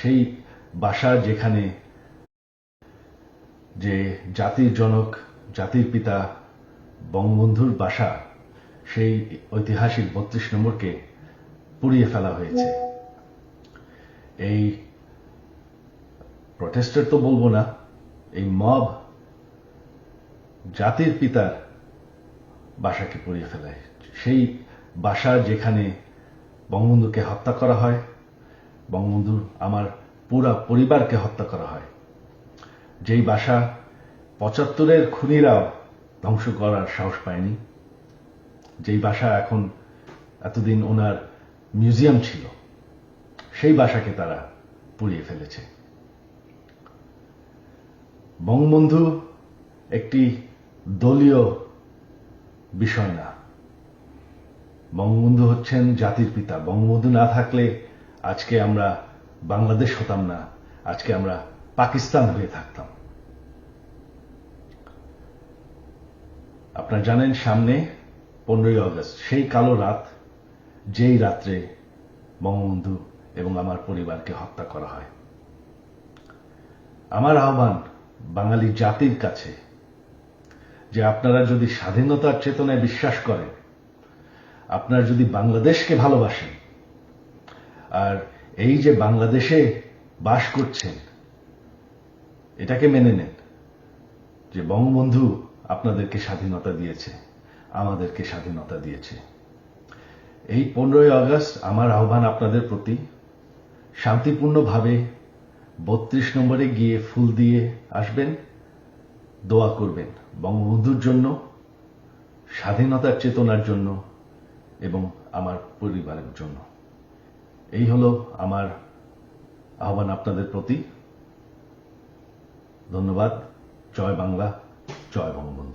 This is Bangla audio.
সেই বাসা যেখানে যে জাতির জনক জাতির পিতা বঙ্গবন্ধুর বাসা সেই ঐতিহাসিক ৩২ নম্বরকে পুড়িয়ে ফেলা হয়েছে। এই প্রটেস্টার তো বলবো না, এই মব জাতির পিতার বাসাকে পুড়িয়ে ফেলায়। সেই বাসা যেখানে বঙ্গবন্ধুকে হত্যা করা হয়, বঙ্গবন্ধুর আমার পুরা পরিবারকে হত্যা করা হয়, যেই বাসা ৭৫-এর খুনিরাও ধ্বংস করার সাহস পায়নি, যেই বাসা এখন এতদিন ওনার মিউজিয়াম ছিল, সেই বাসাকে তারা পুড়িয়ে ফেলেছে। বঙ্গবন্ধু একটি দলীয় বিষয় না, বঙ্গবন্ধু হচ্ছেন জাতির পিতা। বঙ্গবন্ধু না থাকলে আজকে আমরা বাংলাদেশ হতাম না, আজকে আমরা পাকিস্তান হয়ে থাকতাম। আপনারা জানেন সামনে 15ই আগস্ট, সেই কালো রাত, যেই রাত্রে বঙ্গবন্ধু এবং আমার পরিবারকে হত্যা করা হয়। আমার আহ্বান বাঙালি জাতির কাছে যে আপনারা যদি স্বাধীনতার চেতনায় বিশ্বাস করেন, আপনারা যদি বাংলাদেশকে ভালোবাসেন, আর এই যে বাংলাদেশে বাস করছেন এটাকে মেনে নেন যে বঙ্গবন্ধু আপনাদেরকে স্বাধীনতা দিয়েছে, আমাদেরকে স্বাধীনতা দিয়েছে। এই 15ই আগস্ট আমার আহ্বান আপনাদের প্রতি, শান্তিপূর্ণভাবে ৩২ নম্বরে গিয়ে ফুল দিয়ে আসবেন, দোয়া করবেন বঙ্গবন্ধুর জন্য, স্বাধীনতার চেতনার জন্য এবং আমার পরিবারের জন্য। এই হলো আমার আহ্বান আপনাদের প্রতি। ধন্যবাদ। জয় বাংলা, জয় বঙ্গবন্ধু।